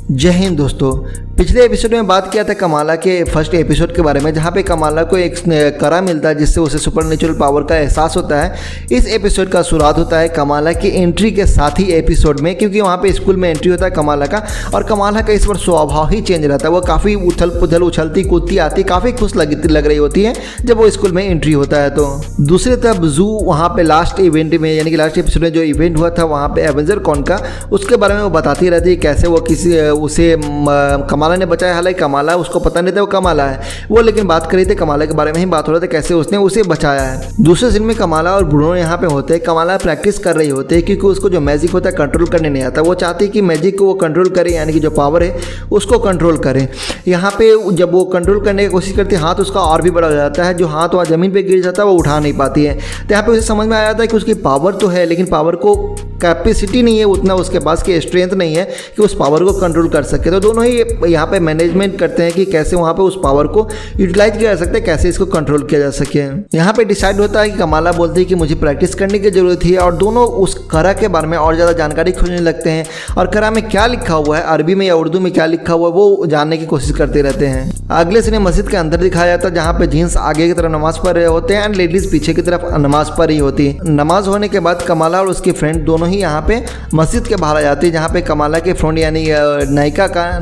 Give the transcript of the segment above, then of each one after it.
जय हिंद दोस्तों। पिछले एपिसोड में बात किया था कमाला के फर्स्ट एपिसोड के बारे में, जहाँ पे कमाला को एक करा मिलता है जिससे उसे सुपरनेचुरल पावर का एहसास होता है। इस एपिसोड का शुरुआत होता है कमाला की एंट्री के साथ ही एपिसोड में, क्योंकि वहाँ पे स्कूल में एंट्री होता है कमाला का, और कमाला का इस बार स्वभाव ही चेंज रहता है। वो काफ़ी उथल पुथल उछलती कूदती आती, काफ़ी खुश लग रही होती है जब वो स्कूल में एंट्री होता है। तो दूसरी तरफ जू वहाँ पे लास्ट इवेंट में, यानी कि लास्ट एपिसोड में जो इवेंट हुआ था वहाँ पे एवेंजर कॉन का, उसके बारे में वो बताती रहती है कैसे वो उसे कमाला ने बचाया। हालांकि कमाला, उसको पता नहीं था वो कमाला है वो, लेकिन बात कर रही थी कमाला के बारे में ही बात हो रहा था कैसे उसने उसे बचाया है। दूसरे सीन में कमाला और ब्रूनो यहाँ पे होते हैं। कमाला प्रैक्टिस कर रही होते हैं क्योंकि उसको जो मैजिक होता है कंट्रोल करने नहीं आता। वो चाहती है कि मैजिक को वो कंट्रोल करे, यानी कि जो पावर है उसको कंट्रोल करे। यहाँ पे जब वो कंट्रोल करने की कोशिश करती है, हाथ उसका और भी बड़ा हो जाता है। जो हाथ वहाँ ज़मीन पर गिर जाता है वो उठा नहीं पाती है। तो यहाँ पे उसे समझ में आ जाता है कि उसकी पावर तो है, लेकिन पावर को कैपेसिटी नहीं है उतना, उसके पास की स्ट्रेंथ नहीं है कि उस पावर को कंट्रोल कर सके। तो दोनों ही यहाँ पे मैनेजमेंट करते हैं कि कैसे वहाँ पे उस पावर को यूटिलाइज किया जा सकता है, कैसे इसको कंट्रोल किया जा सके। यहाँ पे डिसाइड होता है कि कमाला बोलती है कि मुझे प्रैक्टिस करने की जरूरत है, और दोनों उस करा के बारे में और ज़्यादा जानकारी खोजने लगते हैं, और करा में क्या लिखा हुआ है, अरबी में या उर्दू में क्या लिखा हुआ है वो जानने की कोशिश करते रहते हैं। अगले सीन मस्जिद के अंदर दिखाया जाता है जहाँ पे जीन्स आगे की तरफ नमाज पढ़ रहे होते हैं एंड लेडीज पीछे की तरफ नमाज पढ़ रही होती है। नमाज होने के बाद कमाला और उसकी फ्रेंड दोनों ही यहाँ पे मस्जिद के बाहर आ जाती है, जहाँ पे कमाला के फ्रेंड यानी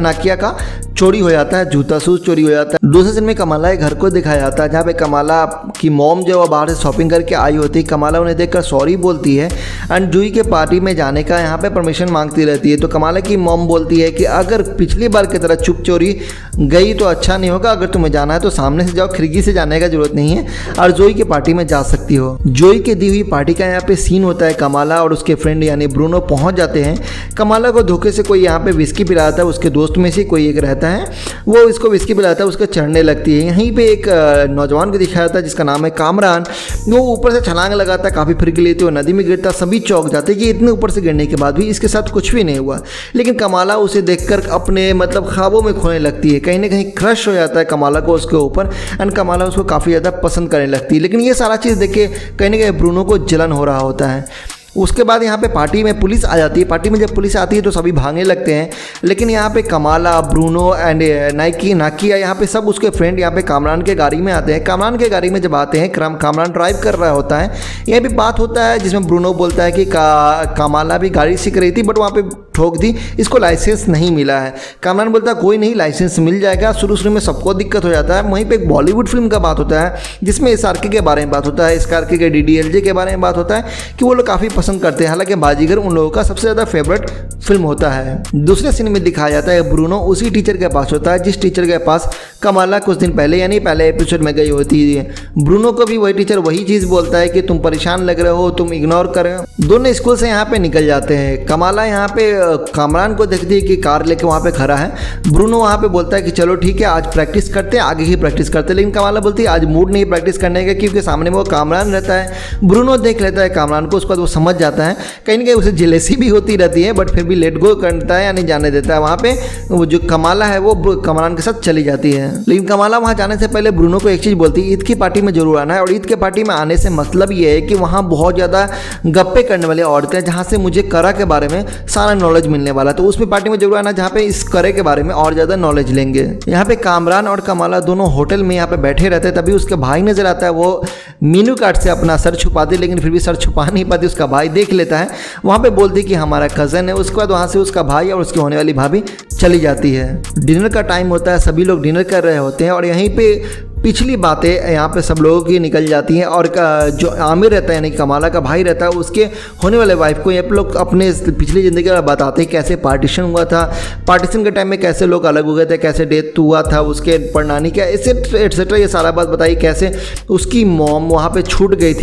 नाकिया का चोरी हो जाता है, जूता शूज चोरी हो जाता है। दूसरे दिन में कमाला के घर को दिखाया जाता है जहाँ पे कमाला की मॉम जो बाहर से शॉपिंग करके आई होती है। कमाला उन्हें देखकर सॉरी बोलती है एंड जूही के पार्टी में जाने का यहाँ पे परमिशन मांगती रहती है। तो कमाला की मॉम बोलती है कि अगर पिछली बार की तरह चुप चोरी गई तो अच्छा नहीं होगा, अगर तुम्हें जाना है तो सामने से जाओ, खिड़की से जाने का जरूरत नहीं है, और जोई की पार्टी में जा सकती हो। जोई के दी हुई पार्टी का यहाँ पे सीन होता है। कमाला और उसके फ्रेंड यानी ब्रूनो पहुँच जाते हैं। कमाला को धोखे से कोई यहाँ पे विस्की पिलाता है, उसके दोस्त में से कोई एक रहता है, वो इसको विस्की पिलाता है, उसको चढ़ने लगती है। यहीं पे एक नौजवान को दिखाया जाता है जिसका नाम है कामरान। वो ऊपर से छलांग लगाता है, काफ़ी फिर लेते हुए नदी में गिरता। सभी चौंक जाते हैं कि इतने ऊपर से गिरने के बाद भी इसके साथ कुछ भी नहीं हुआ, लेकिन कमाला उसे देखकर अपने ख्वाबों में खोने लगती है। कहीं ना कहीं क्रश हो जाता है कमाला को उसके ऊपर, एंड कमाला उसको काफ़ी ज़्यादा पसंद करने लगती है। लेकिन ये सारा चीज़ देख के कहीं ना कहीं ब्रूनो को जलन हो रहा होता है। उसके बाद यहाँ पे पार्टी में पुलिस आ जाती है। पार्टी में जब पुलिस आती है तो सभी भागने लगते हैं, लेकिन यहाँ पे कमाला, ब्रूनो एंड नाकिया यहाँ पे सब उसके फ्रेंड यहाँ पे कामरान के गाड़ी में आते हैं। कामरान के गाड़ी में जब आते हैं, कामरान ड्राइव कर रहा होता है। यह भी बात होता है जिसमें ब्रूनो बोलता है कि कमाला भी गाड़ी सीख रही थी बट वहाँ पे ठोक दी, इसको लाइसेंस नहीं मिला है। कामरान बोलता है कोई नहीं, लाइसेंस मिल जाएगा। शुरू में सबको दिक्कत हो जाता है। वहीं पे एक बॉलीवुड फिल्म का बात होता है जिसमें SRK के बारे में बात होता है, SRK के DDLJ के बारे में बात होता है कि वो लोग काफ़ी पसंद करते हैं। हालांकि बाजीगर उन लोगों का सबसे ज़्यादा फेवरेट फिल्म होता है। दूसरे सीन में दिखाया जाता है ब्रूनो उसी टीचर के पास होता है जिस टीचर के पास कमाला कुछ दिन पहले यानी पहले एपिसोड में गई होती है। ब्रूनो को भी वही टीचर वही चीज़ बोलता है कि तुम परेशान लग रहे हो, तुम इग्नोर कर रहे हो। दोनों स्कूल से यहाँ पे निकल जाते हैं। कमाला यहाँ पे कामरान को देखती है कि कार लेके वहाँ पे खड़ा है। ब्रूनो वहाँ पे बोलता है कि चलो ठीक है, आज प्रैक्टिस करते हैं, आगे ही प्रैक्टिस करते हैं। लेकिन कमाला बोलती है आज मूड नहीं प्रैक्टिस करने का, क्योंकि सामने में वो कामरान रहता है। ब्रूनो देख लेता है कामरान को, उसके बाद वो समझ जाता है। कहीं ना कहीं उसे जेलेसी भी होती रहती है, बट फिर भी लेट गो करता है, यानी जाने देता है। वहाँ पे वो जो कमाला है वो कामरान के साथ चली जाती है। लेकिन कमाला वहाँ जाने से पहले ब्रूनो को एक चीज़ बोलती है, ईद की पार्टी में जरूर आना है। और ईद के पार्टी में आने से मतलब ये है कि वहाँ बहुत ज़्यादा गप्पे करने वाली औरतें हैं, जहाँ से मुझे करा के बारे में सारा नॉलेज मिलने वाला है। तो उसमें पार्टी में जरूर आना जहाँ पे इस करे के बारे में और ज़्यादा नॉलेज लेंगे। यहाँ पे कामरान और कमाला दोनों होटल में यहाँ पे बैठे रहते हैं। तभी उसके भाई नजर आता है। वो मीनू कार्ड से अपना सर छुपाती, लेकिन फिर भी सर छुपा नहीं पाती। उसका भाई देख लेता है, वहाँ पे बोलती कि हमारा कज़न है। उसके बाद वहाँ से उसका भाई और उसकी होने वाली भाभी चली जाती है। डिनर का टाइम होता है, सभी लोग डिनर कर रहे होते हैं, और यहीं पे पिछली बातें यहाँ पे सब लोगों की निकल जाती हैं। और जो आमिर रहता है यानी कमाला का भाई रहता है, उसके होने वाले वाइफ को ये लोग अपने पिछली ज़िंदगी का बताते हैं, कैसे पार्टीशन हुआ था, पार्टीशन के टाइम में कैसे लोग अलग हो गए थे, कैसे डेथ हुआ था उसके परनानी का, एटसेट्रा। ये सारा बात बताई कैसे उसकी मॉम वहाँ पे छूट गई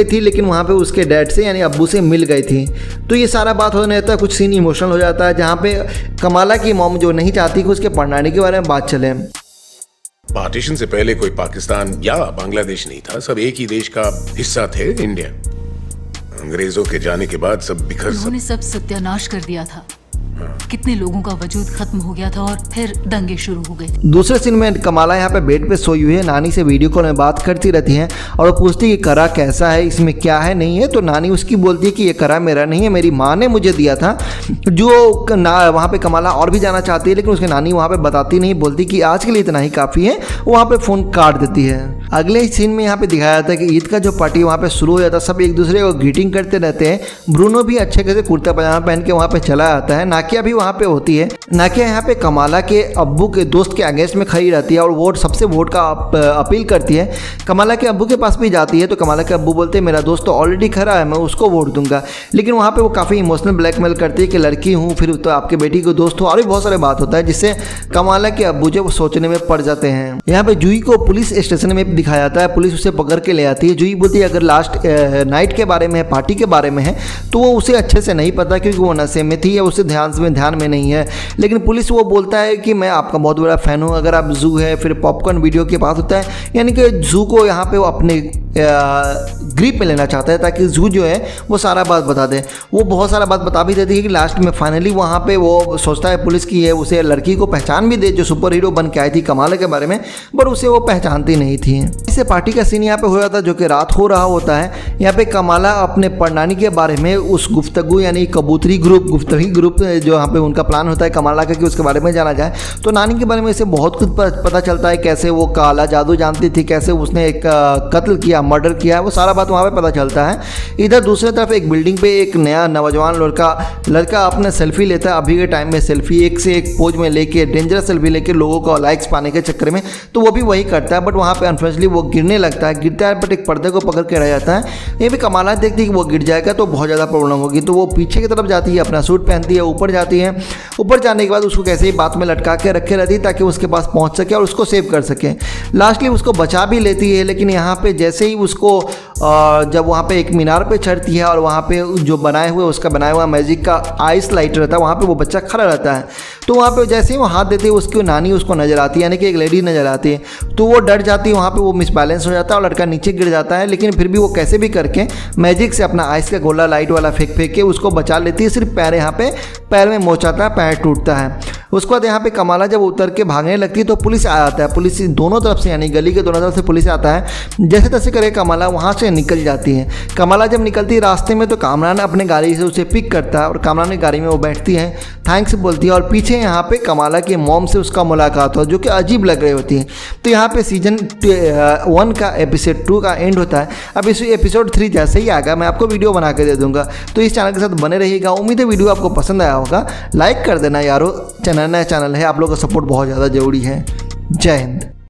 थी, लेकिन वहाँ पे उसके डैड से यानी अब्बू से मिल गई थी। तो ये सारा बात होने लगता है। कुछ सीन इमोशनल हो जाता है जहाँ पे कमाला की मॉम जो नहीं चाहती कि उसके परनानी के बारे में बात चले। पार्टीशन से पहले कोई पाकिस्तान या बांग्लादेश नहीं था, सब एक ही देश का हिस्सा थे, इंडिया। अंग्रेजों के जाने के बाद सब बिखर उन्होंने सब सत्यानाश कर दिया था। कितने लोगों का वजूद खत्म हो गया था और फिर दंगे शुरू हो गए। दूसरे सीन में कमाला यहाँ पे बेड पे सोई हुई है, नानी से वीडियो कॉल में बात करती रहती हैं और वो पूछती है कि करा कैसा है, इसमें क्या है नहीं है। तो नानी उसकी बोलती है कि ये करा मेरा नहीं है, मेरी माँ ने मुझे दिया था। जो वहाँ पे कमाला और भी जाना चाहती है लेकिन उसकी नानी वहाँ पे बताती नहीं, बोलती कि आज के लिए इतना ही काफ़ी है, वो वहाँ पे फ़ोन काट देती है। अगले सीन में यहाँ पे दिखाया जाता है कि ईद का जो पार्टी वहाँ पे शुरू हो जाता है, सब एक दूसरे को ग्रीटिंग करते रहते हैं। ब्रूनो भी अच्छे खासे कुर्ता पजामा पहन के वहाँ पे चला आता है। नाकिया भी वहाँ पे होती है। नाकिया यहाँ पे कमाला के अब्बू के दोस्त के अगेंस्ट में खड़ी रहती है और सबसे वोट का अपील करती है। कमाला के अब्बू के पास भी जाती है तो कमाला के अब्बू बोलते हैं मेरा दोस्त तो ऑलरेडी खड़ा है, मैं उसको वोट दूंगा। लेकिन वहाँ पे वो काफ़ी इमोशनल ब्लैकमेल करती है कि लड़की हूँ, फिर तो आपके बेटी को दोस्त हो, और भी बहुत सारे बात होता है जिससे कमाला के अब्बू जो सोचने में पड़ जाते हैं। यहाँ पे जूही को पुलिस स्टेशन में दिखाया जाता है, पुलिस उसे पकड़ के ले आती है। जूही बोलती है अगर लास्ट नाइट के बारे में है, पार्टी के बारे में है, तो वो उसे अच्छे से नहीं पता क्योंकि वो नशे में थी या उसे ध्यान में नहीं है। लेकिन पुलिस वो बोलता है कि मैं आपका बहुत बड़ा फ़ैन हूँ, अगर आप जू है, फिर पॉपकॉर्न वीडियो के पास होता है, यानी कि जू को यहाँ पे वो अपने ग्रिप में लेना चाहता है ताकि जू जो है वो सारा बात बता दे। वो बहुत सारा बात बता भी देती है कि लास्ट में फाइनली वहाँ पे वो सोचता है पुलिस की है उसे लड़की को पहचान भी दे जो सुपर हीरो बन के आई थी कमाला के बारे में, पर उसे वो पहचानती नहीं थी। इससे पार्टी का सीन यहाँ पे हो जाता है जो कि रात हो रहा होता है। यहाँ पे कमाला अपने परनानी के बारे में उस गुफ्तगू यानी गुफ्तगी ग्रुप जो यहाँ पे उनका प्लान होता है कमाला का कि उसके बारे में जाना जाए, तो नानी के बारे में इसे बहुत कुछ पता चलता है, कैसे वो काला जादू जानती थी, कैसे उसने एक कत्ल किया, मर्डर किया, वो सारा बात वहाँ पे पता चलता है। इधर दूसरी तरफ एक बिल्डिंग पे एक नया नौजवान लड़का अपने सेल्फी लेता है। अभी के टाइम में सेल्फी एक से एक पोज में लेके डेंजरस सेल्फी लेके लोगों को लाइक्स पाने के चक्कर में, तो वो भी वही करता है। बट वहाँ पे अनफॉर्चुनेटली वो गिरने लगता है, गिरता है बट एक पर्दे को पकड़ के रह जाता है। ये भी कमाला देखती है कि वो गिर जाएगा तो बहुत ज़्यादा प्रॉब्लम होगी, तो वो पीछे की तरफ जाती है, अपना सूट पहनती है, ऊपर जाती है। ऊपर जाने के बाद उसको कैसे ही बात में लटका के रखे रहती है ताकि उसके पास पहुँच सके और उसको सेव कर सके। लास्टली उसको बचा भी लेती है, लेकिन यहाँ पे जैसे ही उसको जब वहाँ पे एक मीनार पे चढ़ती है और वहाँ पे जो उसका बनाया हुआ मैजिक का आइस लाइट रहता है, वहाँ पे वो बच्चा खड़ा रहता है, तो वहाँ पे जैसे ही वो हाथ देते हैं उसकी नानी उसको नज़र आती है, यानी कि एक लेडी नज़र आती है, तो वो डर जाती है। वहाँ पे वो मिसबैलेंस हो जाता है और लड़का नीचे गिर जाता है, लेकिन फिर भी वो कैसे भी करके मैजिक से अपना आइस का गोला लाइट वाला फेंक के उसको बचा लेती है। सिर्फ पैर में मोच आता है, पैर टूटता है। उसके बाद यहाँ पे कमाला जब उतर के भागने लगती है तो पुलिस आ जाता है, पुलिस दोनों तरफ से यानी गली के दोनों तरफ से पुलिस आता है। जैसे तैसे करके कमाला वहाँ से निकल जाती है। कमाला जब निकलती है रास्ते में तो कामरान अपने गाड़ी से उसे पिक करता है और कामरान की गाड़ी में वो बैठती है, थैंक्स बोलती है और पीछे यहाँ पे कमाला के मॉम से उसका मुलाकात हो जो कि अजीब लग रही होती है। तो यहाँ पे सीजन 1 का एपिसोड 2 का एंड होता है। अब इस एपिसोड 3 जैसे ही आएगा मैं आपको वीडियो बना के दे दूंगा, तो इस चैनल के साथ बने रहिएगा। उम्मीद है वीडियो आपको पसंद आया होगा, लाइक कर देना यारो, नया चैनल है, आप लोगों का सपोर्ट बहुत ज़्यादा ज़रूरी है। जय हिंद।